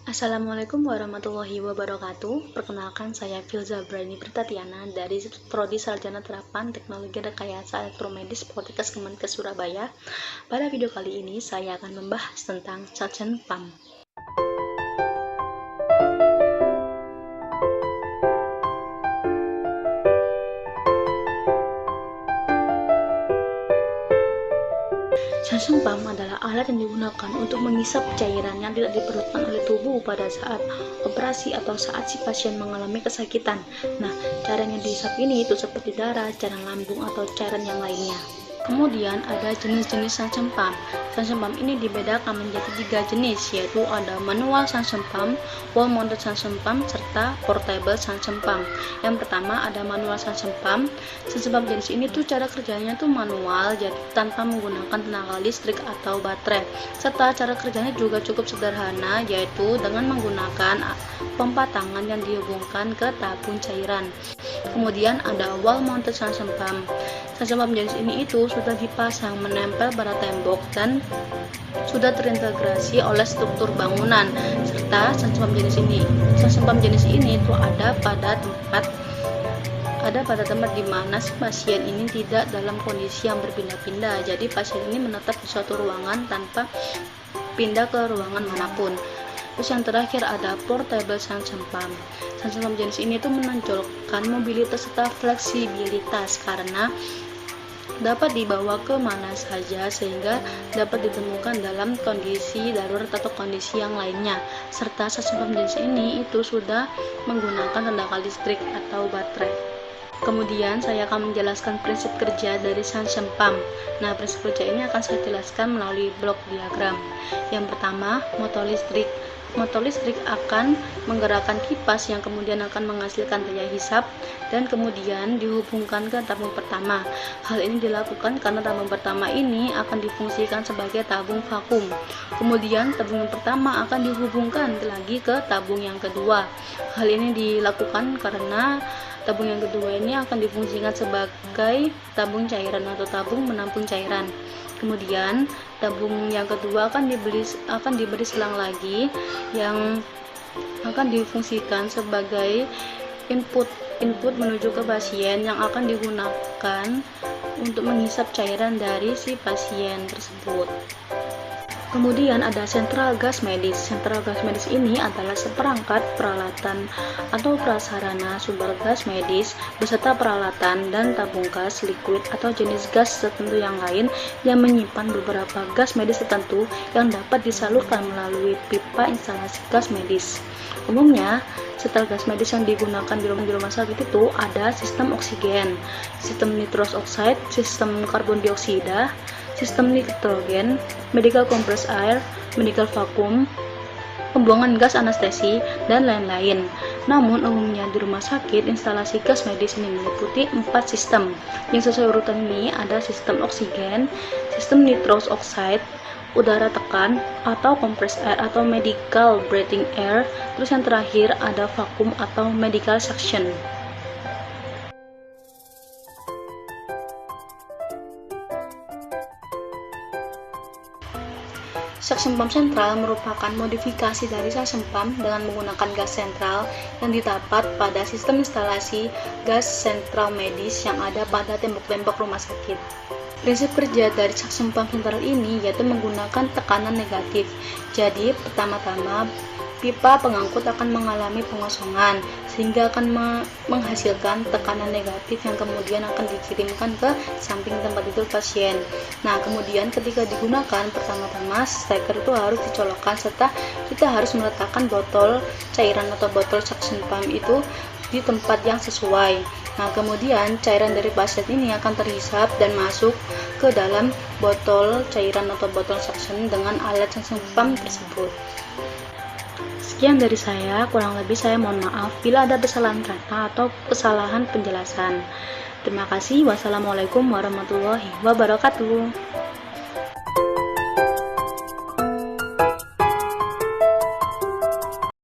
Assalamualaikum warahmatullahi wabarakatuh. Perkenalkan, saya Filza Brani Pritatiana dari Prodi Sarjana Terapan Teknologi Rekayasa Elektromedis Poltekkes Kemenkes Surabaya. Pada video kali ini saya akan membahas tentang suction pump. Suction pump adalah alat yang digunakan untuk mengisap cairan yang tidak diperlukan oleh tubuh pada saat operasi atau saat si pasien mengalami kesakitan. Nah, cairan yang diisap ini itu seperti darah, cairan lambung, atau cairan yang lainnya. Kemudian ada jenis-jenis suction pump. Suction pump ini dibedakan menjadi 3 jenis, yaitu ada manual suction pump, wall mounted suction pump, serta portable suction pump. Yang pertama ada manual suction pump. Suction pump jenis ini tuh cara kerjanya tuh manual, jadi tanpa menggunakan tenaga listrik atau baterai. Serta cara kerjanya juga cukup sederhana, yaitu dengan menggunakan pompa tangan yang dihubungkan ke tabung cairan. Kemudian ada wall mounted suction pump. Suction pump jenis ini itu sudah dipasang menempel pada tembok dan sudah terintegrasi oleh struktur bangunan. Serta suction pump jenis ini itu ada pada tempat di mana si pasien ini tidak dalam kondisi yang berpindah-pindah. Jadi pasien ini menetap di suatu ruangan tanpa pindah ke ruangan manapun. Terus yang terakhir ada portable suction pump. Suction pump jenis ini tuh menonjolkan mobilitas serta fleksibilitas karena dapat dibawa ke mana saja sehingga dapat ditemukan dalam kondisi darurat atau kondisi yang lainnya. Serta suction pump jenis ini itu sudah menggunakan tenaga listrik atau baterai. Kemudian saya akan menjelaskan prinsip kerja dari suction pump. Nah, prinsip kerja ini akan saya jelaskan melalui blok diagram. Yang pertama, motor listrik. Motor listrik akan menggerakkan kipas yang kemudian akan menghasilkan daya hisap dan kemudian dihubungkan ke tabung pertama. Hal ini dilakukan karena tabung pertama ini akan difungsikan sebagai tabung vakum. Kemudian tabung yang pertama akan dihubungkan lagi ke tabung yang kedua. Hal ini dilakukan karena tabung yang kedua ini akan difungsikan sebagai tabung cairan atau tabung menampung cairan. Kemudian tabung yang kedua akan diberi selang lagi yang akan difungsikan sebagai input menuju ke pasien yang akan digunakan untuk menghisap cairan dari si pasien tersebut. Kemudian ada sentral gas medis. Sentral gas medis ini adalah seperangkat peralatan atau prasarana sumber gas medis beserta peralatan dan tabung gas, liquid atau jenis gas tertentu yang lain yang menyimpan beberapa gas medis tertentu yang dapat disalurkan melalui pipa instalasi gas medis. Umumnya, sentral gas medis yang digunakan di rumah sakit itu ada sistem oksigen, sistem nitrous oxide, sistem karbon dioksida, sistem nitrogen, medical compressed air, medical vacuum, pembuangan gas anestesi, dan lain-lain. Namun umumnya di rumah sakit instalasi gas medis ini meliputi 4 sistem. Yang sesuai urutan ini ada sistem oksigen, sistem nitrous oxide, udara tekan atau compressed air atau medical breathing air, terus yang terakhir ada vakum atau medical suction. Suction pump sentral merupakan modifikasi dari suction pump dengan menggunakan gas sentral yang didapat pada sistem instalasi gas sentral medis yang ada pada tembok-tembok rumah sakit. Prinsip kerja dari suction pump sentral ini yaitu menggunakan tekanan negatif. Jadi, pertama-tama pipa pengangkut akan mengalami pengosongan sehingga akan menghasilkan tekanan negatif yang kemudian akan dikirimkan ke samping tempat tidur pasien. Nah, kemudian ketika digunakan, pertama-tama steker itu harus dicolokkan serta kita harus meletakkan botol cairan atau botol suction pump itu di tempat yang sesuai. Nah, kemudian cairan dari pasien ini akan terhisap dan masuk ke dalam botol cairan atau botol suction dengan alat suction pump tersebut. Sekian dari saya, kurang lebih saya mohon maaf bila ada kesalahan kata atau kesalahan penjelasan. Terima kasih. Wassalamualaikum warahmatullahi wabarakatuh.